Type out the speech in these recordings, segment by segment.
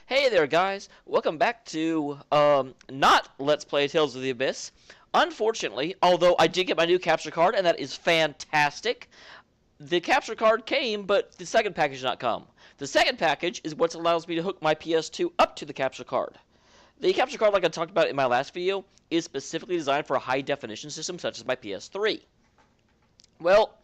Hey there, guys! Welcome back to, not Let's Play Tales of the Abyss. Unfortunately, although I did get my new capture card, and that is fantastic, the capture card came, but the second package did not come. The second package is what allows me to hook my PS2 up to the capture card. The capture card, like I talked about in my last video, is specifically designed for a high-definition system such as my PS3. Well,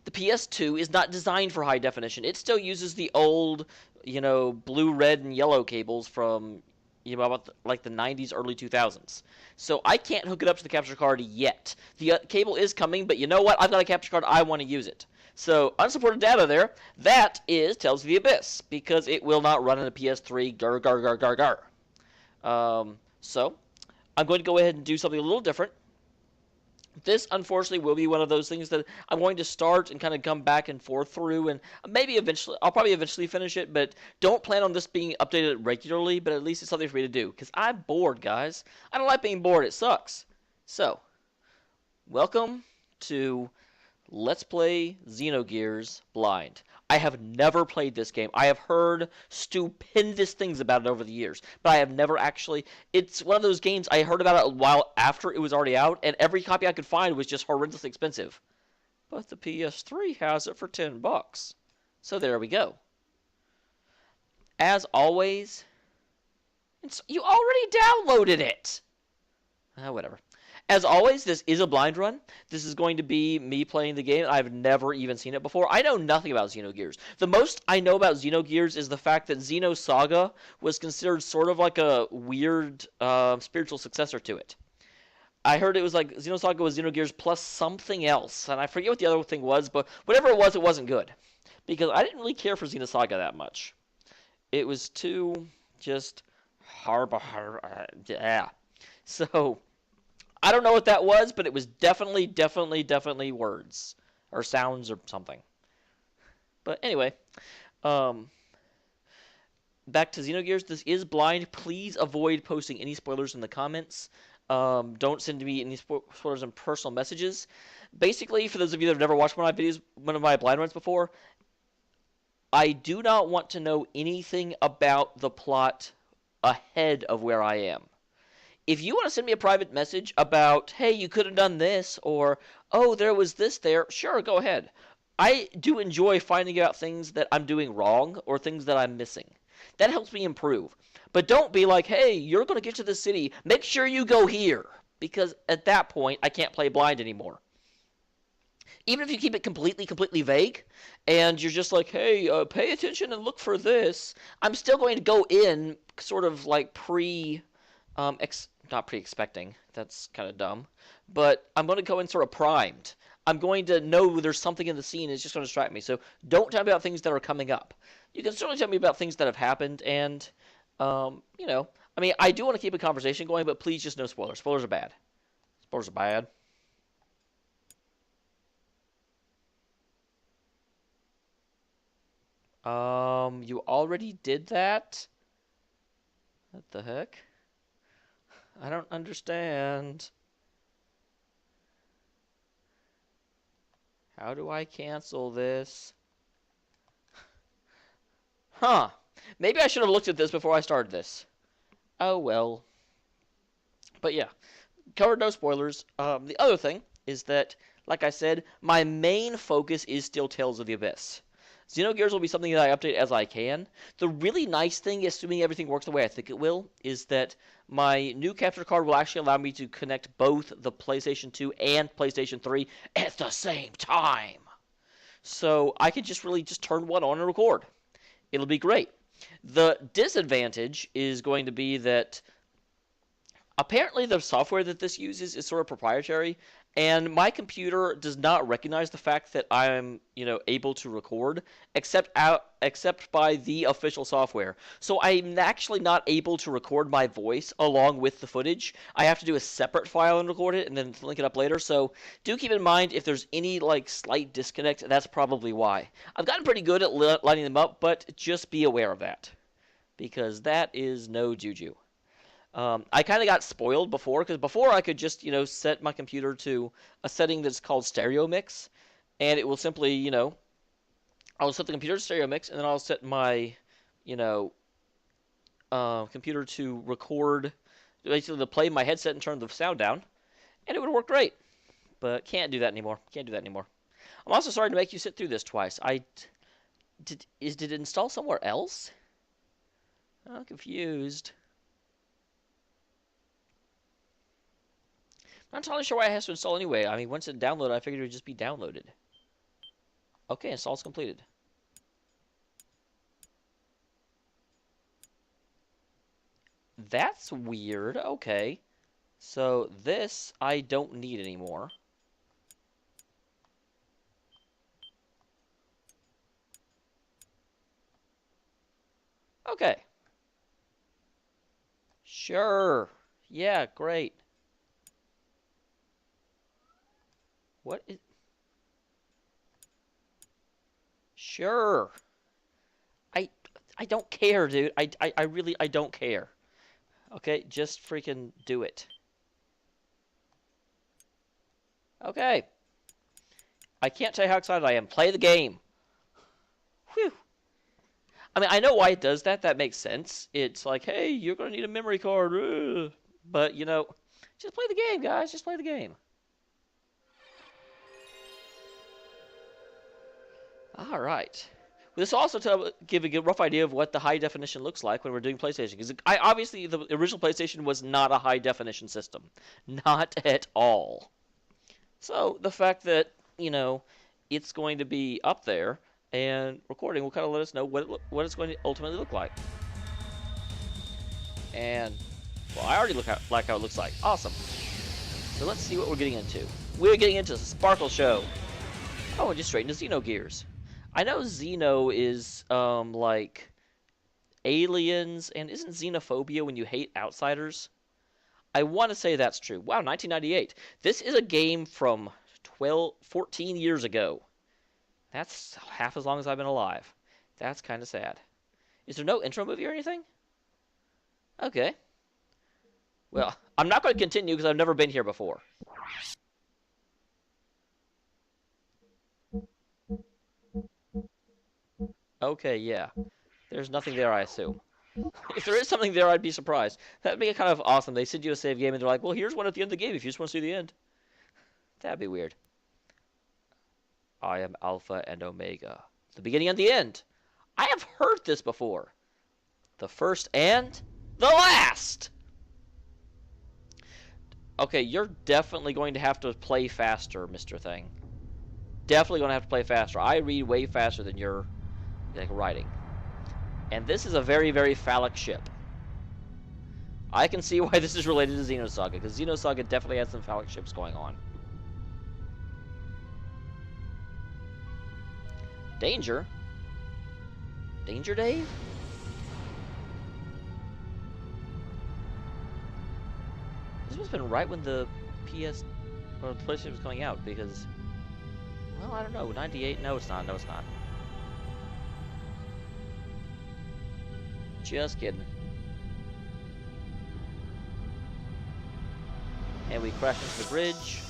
the PS2 is not designed for high definition. It still uses the old, blue, red, and yellow cables from, about like the 90s, early 2000s. So I can't hook it up to the capture card yet. The cable is coming, but you know what? I've got a capture card. I want to use it. So unsupported data there. That is Tales of the Abyss, because it will not run on a PS3. Gar gar gar gar gar. So I'm going to go ahead and do something a little different. This, unfortunately, will be one of those things that I'm going to start and kind of come back and forth through, and maybe eventually, I'll probably eventually finish it, but don't plan on this being updated regularly, but at least it's something for me to do, because I'm bored, guys. I don't like being bored. It sucks. So, welcome to Let's Play Xenogears Blind. I have never played this game. I have heard stupendous things about it over the years, but I have never actually... It's one of those games I heard about it a while after it was already out, and every copy I could find was just horrendously expensive. But the PS3 has it for $10. So there we go. As always... You already downloaded it! Whatever. As always, this is a blind run. This is going to be me playing the game. I've never even seen it before. I know nothing about Xenogears. The most I know about Xenogears is the fact that Xenosaga was considered sort of like a weird spiritual successor to it. I heard it was like Xenosaga was Xenogears plus something else, and I forget what the other thing was, but whatever it wasn't good. Because I didn't really care for Xenosaga that much. It was too just yeah. So... I don't know what that was, but it was definitely words. Or sounds or something. But anyway. Back to Xenogears. This is blind. Please avoid posting any spoilers in the comments. Don't send me any spoilers in personal messages. Basically, for those of you that have never watched one of my blind runs before, I do not want to know anything about the plot ahead of where I am. If you want to send me a private message about, hey, you could have done this, or, oh, there was this there, sure, go ahead. I do enjoy finding out things that I'm doing wrong or things that I'm missing. That helps me improve. But don't be like, hey, you're going to get to the city, make sure you go here. Because at that point, I can't play blind anymore. Even if you keep it completely vague, and you're just like, hey, pay attention and look for this, I'm still going to go in sort of like not pre-expecting, that's kind of dumb, but I'm going to go in sort of primed. I'm going to know there's something in the scene, it's just going to distract me, so don't tell me about things that are coming up. You can certainly tell me about things that have happened, and, I mean, I do want to keep a conversation going, but please just no spoilers. Spoilers are bad. Spoilers are bad. You already did that? What the heck? I don't understand. How do I cancel this? Huh. Maybe I should have looked at this before I started this. Oh, well. But yeah, covered no spoilers. The other thing is that, like I said, my main focus is still Tales of the Abyss. Xenogears will be something that I update as I can. The really nice thing, assuming everything works the way I think it will, is that my new capture card will actually allow me to connect both the PlayStation 2 and PlayStation 3 at the same time. So I can just really just turn one on and record. It'll be great. The disadvantage is going to be that apparently the software that this uses is sort of proprietary, and my computer does not recognize the fact that I'm, able to record except by the official software. So I'm actually not able to record my voice along with the footage. I have to do a separate file and record it and then link it up later. So do keep in mind if there's any slight disconnect, that's probably why. I've gotten pretty good at lining them up, but just be aware of that, because that is no juju. I kind of got spoiled before, because before I could just, set my computer to a setting that's called stereo mix, and it will simply, I'll set the computer to stereo mix, and then I'll set my, you know, computer to record, basically to play my headset and turn the sound down, and it would work great. But can't do that anymore. Can't do that anymore. I'm also sorry to make you sit through this twice. Did it install somewhere else? I'm confused. Not entirely sure why it has to install anyway. I mean, once it downloaded, I figured it would just be downloaded. Okay, install's completed. That's weird. Okay. So this I don't need anymore. Okay. Sure. Yeah, great. What is... Sure. I don't care, dude. I really don't care. Okay, just freaking do it. Okay. I can't tell you how excited I am. Play the game. Whew. I mean, I know why it does that. That makes sense. It's like, hey, you're going to need a memory card. Ugh. But, just play the game, guys. Just play the game. All right. This will also give a rough idea of what the high definition looks like when we're doing PlayStation. Because obviously, the original PlayStation was not a high definition system. Not at all. So, the fact that, it's going to be up there and recording will kind of let us know what it's going to ultimately look like. And, well, I already like how it looks like. Awesome. So let's see what we're getting into. We're getting into Sparkle Show. Oh, and just straight into Xenogears. I know Xeno is, like, aliens, and isn't xenophobia when you hate outsiders? I want to say that's true. Wow, 1998. This is a game from 14 years ago. That's half as long as I've been alive. That's kind of sad. Is there no intro movie or anything? Okay. Well, I'm not going to continue because I've never been here before. Okay, yeah. There's nothing there, I assume. If there is something there, I'd be surprised. That'd be kind of awesome. They send you a save game, and they're like, well, here's one at the end of the game if you just want to see the end. That'd be weird. I am Alpha and Omega. The beginning and the end. I have heard this before. The first and the last! Okay, you're definitely going to have to play faster, Mr. Thing. Definitely going to have to play faster. I read way faster than you're writing. And this is a very, very phallic ship. I can see why this is related to Xenosaga, because Xenosaga definitely has some phallic ships going on. Danger? Danger Dave? This must have been right when the or the PlayStation was coming out, because, well, I don't know, 98? No, it's not. No, it's not. Just kidding. And we crash into the bridge.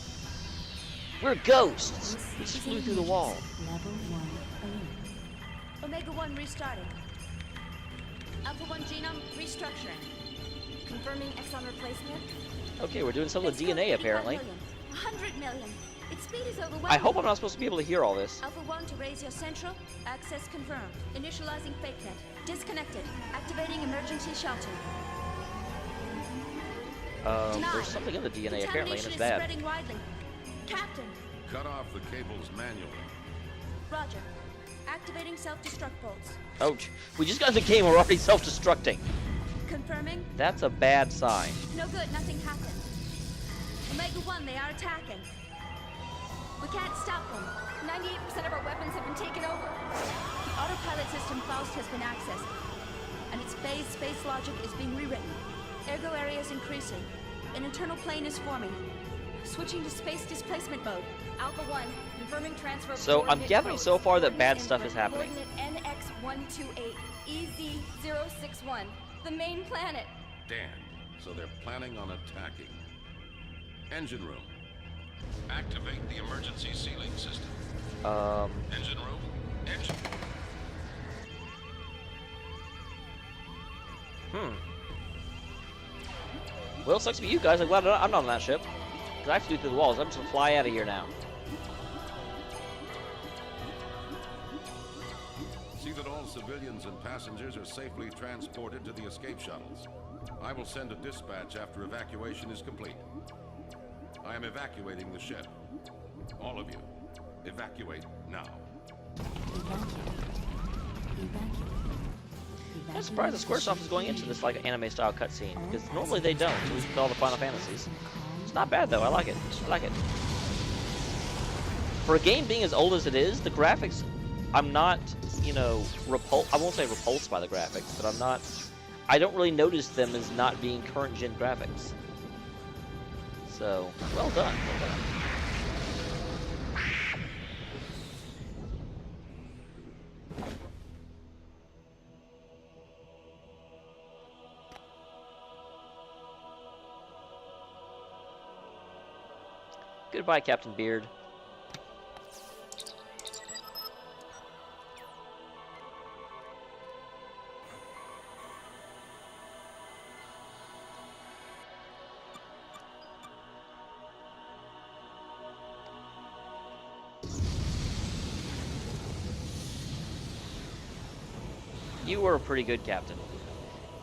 We're ghosts! We just flew through the wall. Level 1 alert. Omega 1 restarting. Alpha 1 genome restructuring. Confirming exon replacement. Okay, we're doing some of the DNA apparently. 100 million. Its speed is overwhelming. I hope I'm not supposed to be able to hear all this. Alpha 1 to raise your central. Access confirmed. Initializing fake net. Disconnected. Activating emergency shelter. There's something in the DNA apparently, and it's bad. Spreading widely. Captain. Cut off the cables manually. Roger. Activating self-destruct bolts. Ouch. We just got in the game, we're already self-destructing. Confirming. That's a bad sign. No good, nothing happened. Omega 1, they are attacking. We can't stop them. 98% of our weapons have been taken over. The autopilot system Faust has been accessed, and its phase space logic is being rewritten. Ergo area is increasing. An internal plane is forming. Switching to space displacement mode. Alpha 1, confirming transfer. So I'm gathering so far that bad stuff is happening. Coordinate NX128 EZ061, the main planet. Damn. So they're planning on attacking. Engine room. Activate the emergency sealing system. Engine room. Engine. Well, sucks to be you guys. I'm glad I'm not on that ship. Because I have to do through the walls. I'm just gonna fly out of here now. See that all civilians and passengers are safely transported to the escape shuttles. I will send a dispatch after evacuation is complete. I am evacuating the ship. All of you, evacuate now. I'm surprised the Squaresoft is going into this like anime-style cutscene, because normally they don't, at least with all the Final Fantasies. It's not bad though. I like it. I like it. For a game being as old as it is, the graphics, I'm not, you know, I won't say repulsed by the graphics, but I don't really notice them as not being current-gen graphics. So, well done. Well done. Goodbye, Captain Beard. You were a pretty good captain.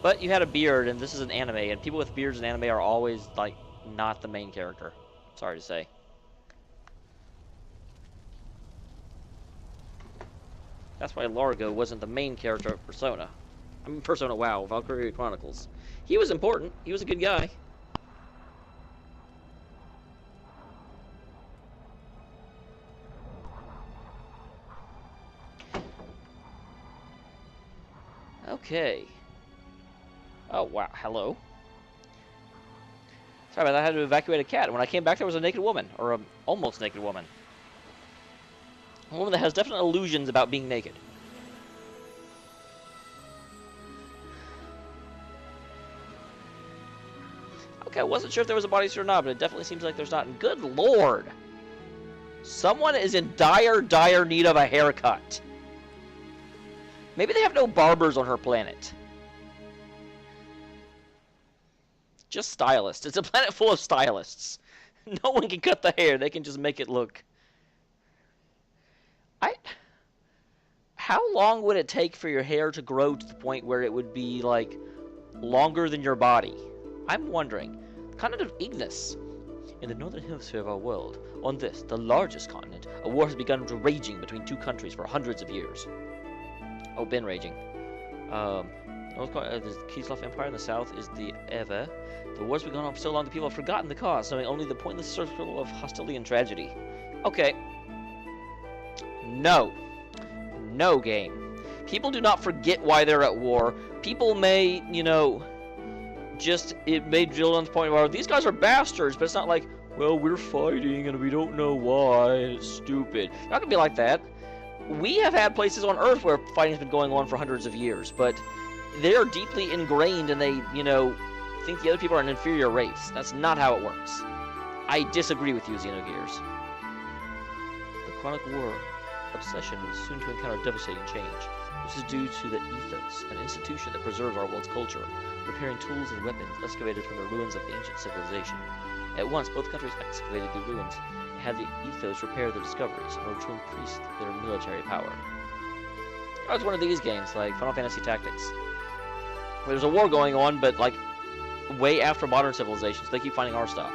But you had a beard, and this is an anime, and people with beards in anime are always, like, not the main character. Sorry to say. That's why Largo wasn't the main character of Persona. I mean, Persona, wow, Valkyria Chronicles. He was important. He was a good guy. Okay. Oh, wow. Hello. Sorry about that. I had to evacuate a cat. When I came back, there was a naked woman. Or a almost naked woman. A woman that has definite illusions about being naked. Okay, I wasn't sure if there was a bodysuit or not, but it definitely seems like there's not. And good lord! Someone is in dire, dire need of a haircut. Maybe they have no barbers on her planet. Just stylists. It's a planet full of stylists. No one can cut the hair. They can just make it look... How long would it take for your hair to grow to the point where it would be, like, longer than your body? I'm wondering. Continent of Ignis. In the northern hemisphere of our world, on this, the largest continent, a war has begun raging between two countries for hundreds of years. Oh, been raging. The Kislev Empire in the south is the Eva. The war's been going on for so long that people have forgotten the cause, knowing only the pointless circle of hostility and tragedy. Okay. No. No game. People do not forget why they're at war. People may, you know, it may drill on the point where these guys are bastards, but it's not like, well, we're fighting and we don't know why, and it's stupid. It's not gonna be like that. We have had places on Earth where fighting's been going on for hundreds of years, but they are deeply ingrained and they, you know, think the other people are an inferior race. That's not how it works. I disagree with you, Xenogears. The chronic war obsession is soon to encounter devastating change. This is due to the ethos, an institution that preserves our world's culture, preparing tools and weapons excavated from the ruins of ancient civilization. At once, both countries excavated the ruins and had the ethos repair their discoveries in order to increase their military power. Oh, it's one of these games, like Final Fantasy Tactics, where there's a war going on, but like way after modern civilizations, they keep finding our stuff.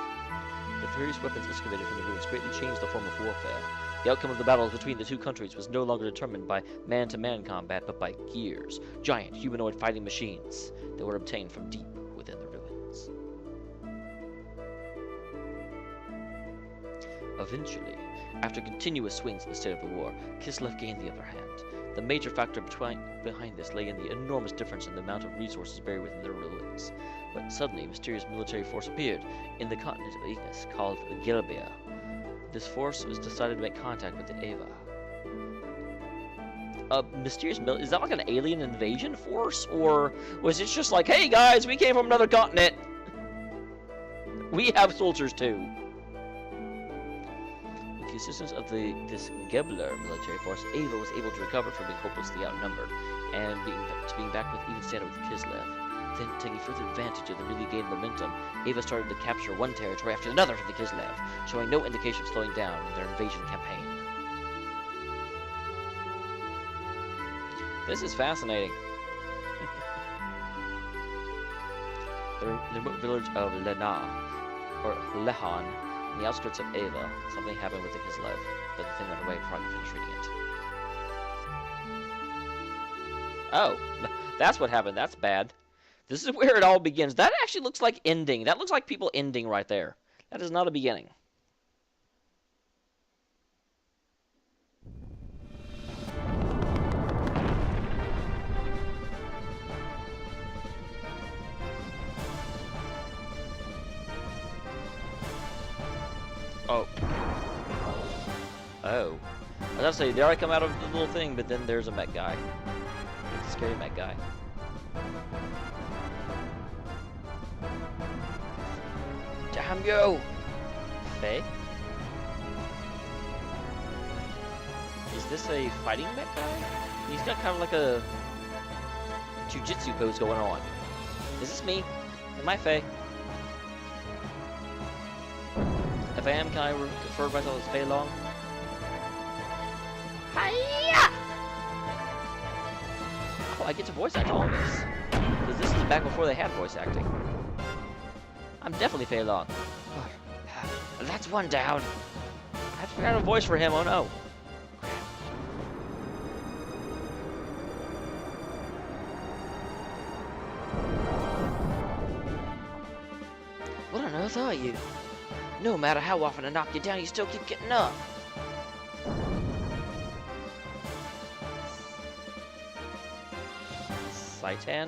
The various weapons excavated from the ruins greatly changed the form of warfare. The outcome of the battles between the two countries was no longer determined by man-to-man combat, but by gears, giant humanoid fighting machines that were obtained from deep within the ruins. Eventually, after continuous swings in the state of the war, Kislev gained the upper hand. The major factor behind this lay in the enormous difference in the amount of resources buried within the ruins. But suddenly, a mysterious military force appeared in the continent of Ignis called the Gelbia. This force was decided to make contact with the Eva. A mysterious is that like an alien invasion force? Or was it just like, hey guys, we came from another continent. We have soldiers too. the assistance of this Gebler military force, Ava was able to recover from being hopelessly outnumbered and being back with even standing with Kislev. Then, taking further advantage of the newly gained momentum, Ava started to capture one territory after another from the Kislev, showing no indication of slowing down in their invasion campaign. This is fascinating. The remote village of Lehan, in the outskirts of Ava. Something happened with the Kislev, but the thing went away before I could finish reading it. Oh, that's what happened. That's bad. This is where it all begins. That actually looks like ending. That looks like people ending right there. That is not a beginning. Oh. Oh. I was about to say, there I come out of the little thing, but then there's a mech guy. It's a scary mech guy. Damn you! Faye? Is this a fighting mech guy? He's got kind of like a jujitsu pose going on. Is this me? Am I Faye? If I am, can I refer to myself as Fei Long? Hiya! Oh, I get to voice act all of this. Because this is back before they had voice acting. I'm definitely Fei Long. That's one down. I forgot a voice for him, oh no. What on earth are you? No matter how often I knock you down, you still keep getting up. Saitan?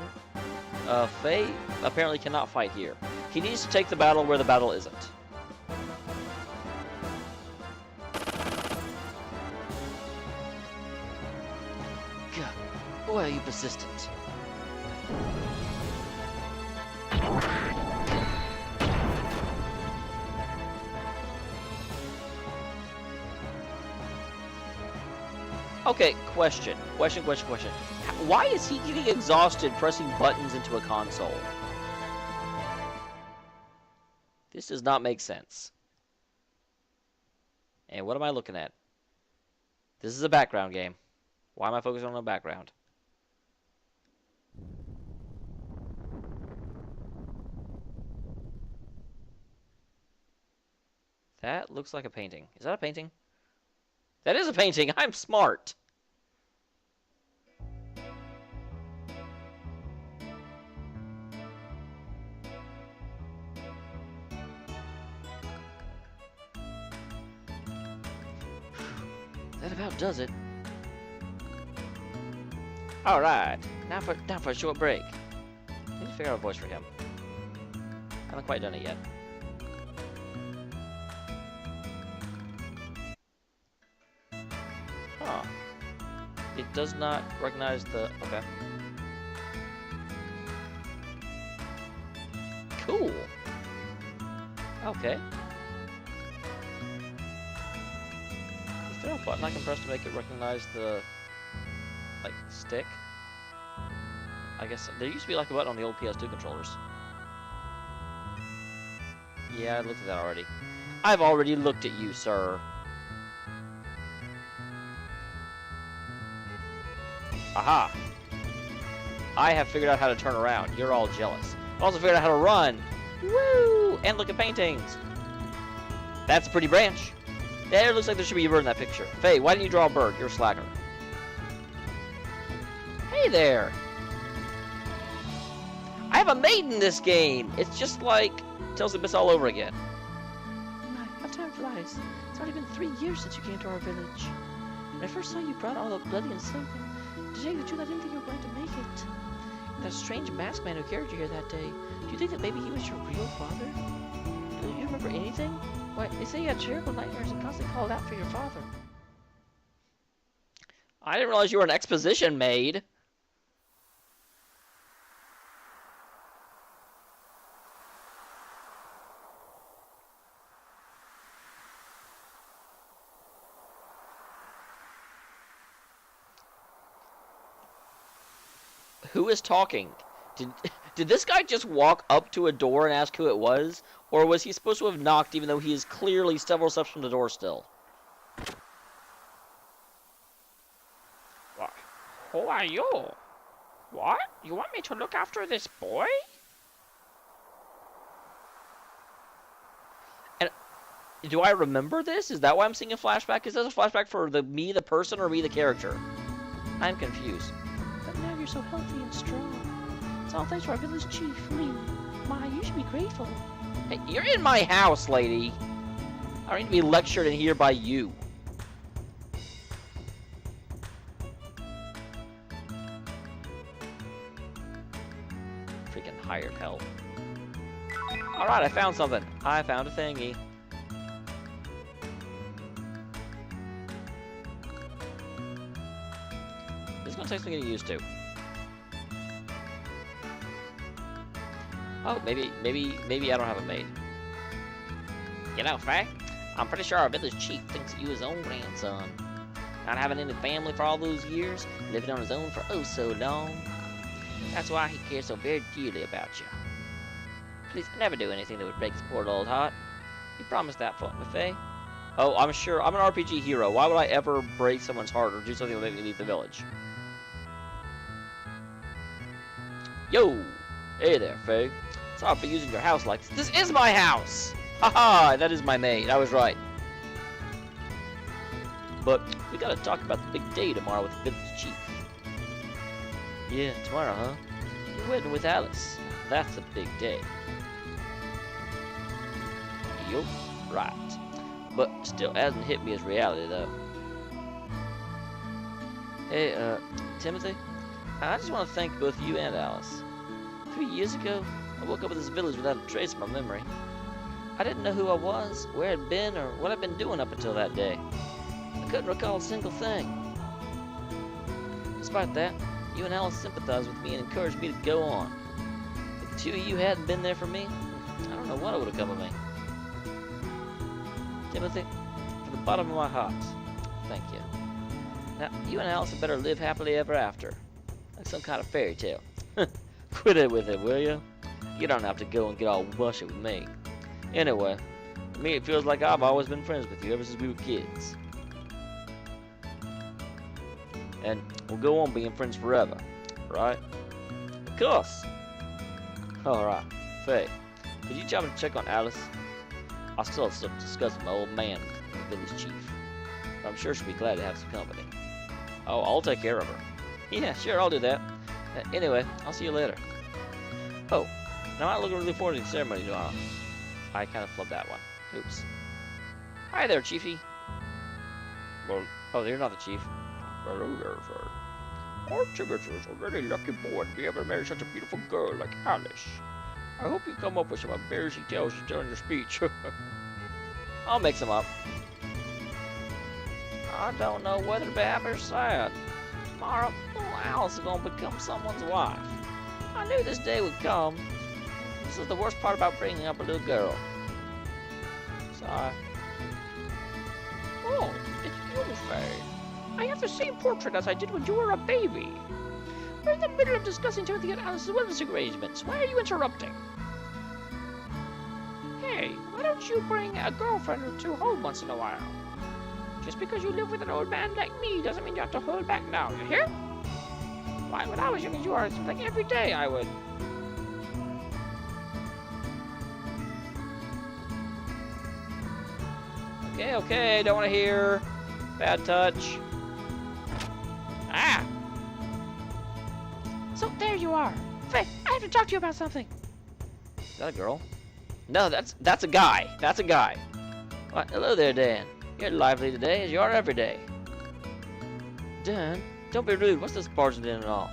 Faye apparently cannot fight here. He needs to take the battle where the battle isn't. God, why are you persistent? Okay, question. Why is he getting exhausted pressing buttons into a console? This does not make sense. And what am I looking at? This is a background game. Why am I focusing on the background? That looks like a painting. Is that a painting? That is a painting! I'm smart! That about does it. Alright, now for a short break. I need to figure out a voice for him. I haven't quite done it yet. Huh. It does not recognize the... Okay. Cool. Okay. Is there a button I can press to make it recognize the... like, stick? I guess there used to be like a button on the old PS2 controllers. Yeah, I looked at that already. I've already looked at you, sir. Aha! I have figured out how to turn around. You're all jealous. I also figured out how to run. Woo! And look at paintings. That's a pretty branch. There looks like there should be a bird in that picture. Faye, why didn't you draw a bird? You're a slacker. Hey there! I have a maid in this game! It's just like Tales of the Abyss all over again. My, how time flies. It's already been 3 years since you came to our village. When I first saw you brought all the bloody and silken, to tell you the truth, I didn't think you were going to make it. And that strange masked man who carried you here that day, do you think that maybe he was your real father? Do you remember anything? Why, they say you had terrible nightmares and constantly called out for your father. I didn't realize you were an exposition maid. Who is talking? Did this guy just walk up to a door and ask who it was? Or was he supposed to have knocked even though he is clearly several steps from the door still? What? Who are you? What? You want me to look after this boy? And do I remember this? Is that why I'm seeing a flashback? Is this a flashback for me, the person, or me, the character? I'm confused. But now you're so healthy and strong. It's all thanks to our village chief, Lee. Ma, you should be grateful. Hey, you're in my house, lady. I don't need to be lectured in here by you. Freaking hired help. Alright, I found something. I found a thingy. This is gonna take some getting used to. Oh, maybe I don't have a maid. You know, Faye, I'm pretty sure our village chief thinks you his own grandson. Not having any family for all those years, living on his own for oh so long. That's why he cares so very dearly about you. Please never do anything that would break his poor old heart. You promised that for me, Faye. Oh, I'm sure. I'm an RPG hero. Why would I ever break someone's heart or do something that would make me leave the village? Yo! Hey there, Faye. Sorry for using your house like this. This is my house! Haha, that is my maid. I was right. But we gotta talk about the big day tomorrow with the village chief. Yeah, tomorrow, huh? You're wedding with Alice. That's a big day. Yup, right. But still hasn't hit me as reality, though. Hey, Timothy, I just want to thank both you and Alice. 3 years ago, I woke up in this village without a trace of my memory. I didn't know who I was, where I'd been, or what I'd been doing up until that day. I couldn't recall a single thing. Despite that, you and Alice sympathized with me and encouraged me to go on. If the two of you hadn't been there for me, I don't know what would have come of me. Timothy, from the bottom of my heart, thank you. Now, you and Alice had better live happily ever after, like some kind of fairy tale. Quit it with it, will you? You don't have to go and get all mushy with me. Anyway, to me it feels like I've always been friends with you ever since we were kids. And we'll go on being friends forever, right? Of course! Alright, Faye, could you tell me to check on Alice? I still have stuff to discuss with my old man, the village chief. I'm sure she'll be glad to have some company. Oh, I'll take care of her. Yeah, sure, I'll do that. Anyway, I'll see you later. Oh, now I'm not looking forward to the ceremony tomorrow. I kind of flubbed that one. Oops. Hi there, Chiefy. Well, oh, you're not the chief. Hello there, sir. Archibald is a really lucky boy to be able to marry such a beautiful girl like Alice. I hope you come up with some embarrassing tales to tell in your speech. I'll make some up. I don't know whether to be happy or sad. Tomorrow, little Alice is going to become someone's wife. I knew this day would come. This is the worst part about bringing up a little girl. Sorry. Oh, it's you, Faye. I have the same portrait as I did when you were a baby. We're in the middle of discussing Timothy and Alice's wedding arrangements. Why are you interrupting? Hey, why don't you bring a girlfriend or two home once in a while? Just because you live with an old man like me doesn't mean you have to hold back now, you hear? Why, when I was young as you are, it seemed like every day I would. Okay, don't want to hear. Bad touch. Ah! So there you are. Faye, I have to talk to you about something. Is that a girl? No, that's a guy. That's a guy. What? Hello there, Dan. You're lively today, as you are every day. Dan, don't be rude. What's this barging in and all?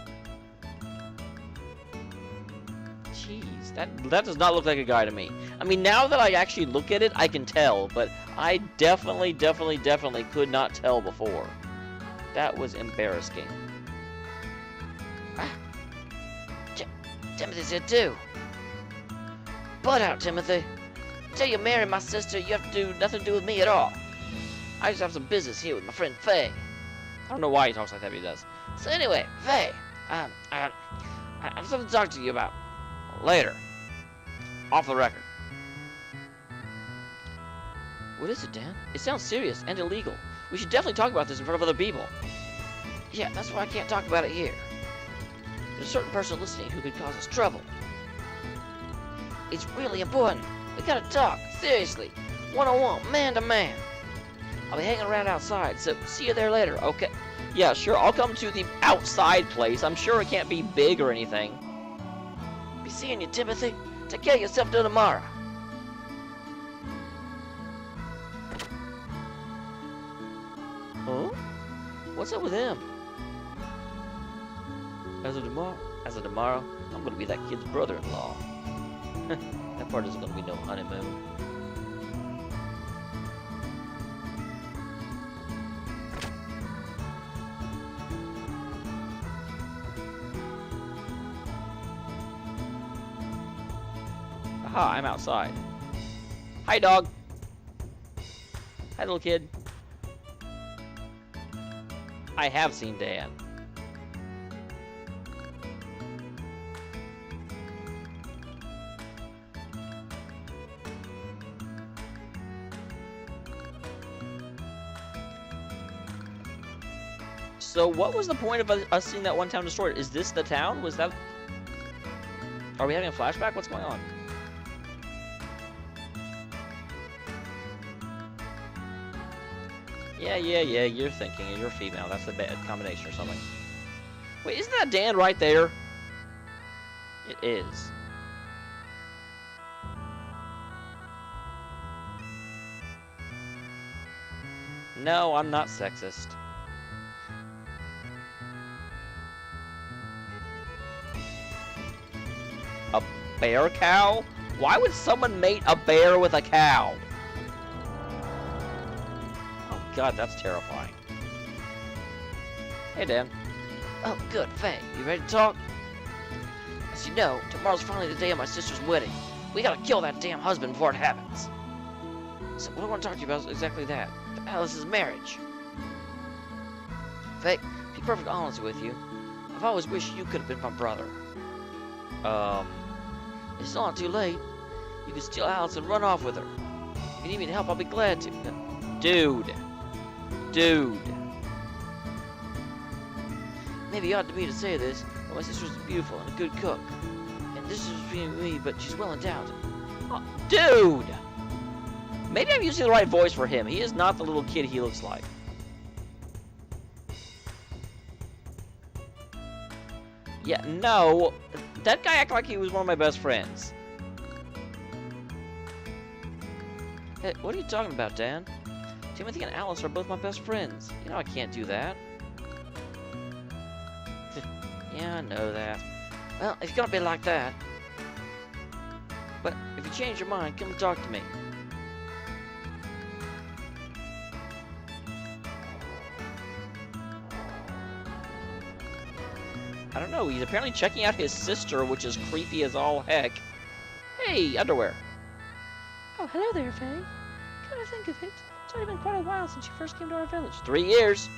Jeez, that does not look like a guy to me. I mean, now that I actually look at it, I can tell, but I definitely could not tell before. That was embarrassing. Ah. Timothy's here too. Butt out, Timothy. Until you marry my sister, you have to do nothing to do with me at all. I just have some business here with my friend Faye. I don't know why he talks like that, but he does. So anyway, Faye, I have something to talk to you about. Later. Off the record. What is it, Dan? It sounds serious and illegal. We should definitely talk about this in front of other people. Yeah, that's why I can't talk about it here. There's a certain person listening who could cause us trouble. It's really important. We gotta talk, seriously. One-on-one, man-to-man. I'll be hanging around outside, so see you there later, okay? Yeah, sure, I'll come to the outside place. I'm sure it can't be big or anything. Be seeing you, Timothy. Take care of yourself till tomorrow. Huh? What's up with him? As of tomorrow, I'm gonna be that kid's brother-in-law. That part isn't gonna be no honeymoon. Aha, I'm outside. Hi, dog. Hi, little kid. I have seen Dan. So what was the point of us seeing that one town destroyed? Is this the town? Was that... Are we having a flashback? What's going on? Yeah, you're thinking. You're female. That's a bad combination or something. Wait, isn't that Dan right there? It is. No, I'm not sexist. A bear cow? Why would someone mate a bear with a cow? Oh god, that's terrifying. Hey, Dan. Oh, good, Faye. You ready to talk? As you know, tomorrow's finally the day of my sister's wedding. We gotta kill that damn husband before it happens. So what I want to talk to you about is exactly that. Alice's marriage. Faye, to be perfectly honest with you, I've always wished you could have been my brother. It's not too late. You can steal Alice and run off with her. If you need me to help, I'll be glad to. Dude. Maybe it ought to be to say this, but my sister's beautiful and a good cook. And this is between me, but she's well endowed. Oh, dude! Maybe I'm using the right voice for him. He is not the little kid he looks like. Yeah, no. That guy acted like he was one of my best friends. Hey, what are you talking about, Dan? Timothy and Alice are both my best friends. You know I can't do that. Yeah, I know that. Well, it's gonna be like that. But if you change your mind, come and talk to me. I don't know. He's apparently checking out his sister, which is creepy as all heck. Hey, underwear. Oh, hello there, Faye. Come to think of it, it's already been quite a while since you first came to our village. 3 years.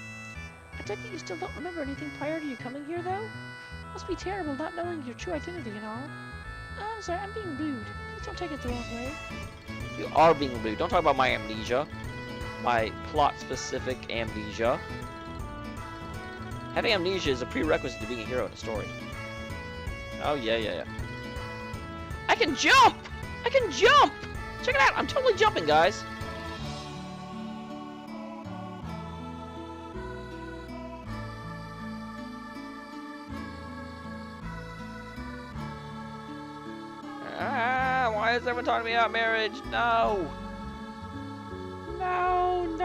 I take it you still don't remember anything prior to you coming here, though? Must be terrible not knowing your true identity and all. Oh, I'm sorry, I'm being rude. Please don't take it the wrong way. You are being rude. Don't talk about my amnesia. My plot-specific amnesia. Having amnesia is a prerequisite to being a hero in a story. Oh, yeah. I can jump! I can jump! Check it out! I'm totally jumping, guys. Why is everyone talking to me about marriage? No! No!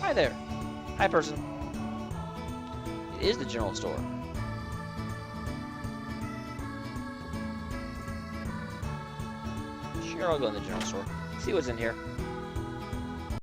Hi there. Hi, person. It is the general store. Sure, I'll go in the general store. See what's in here.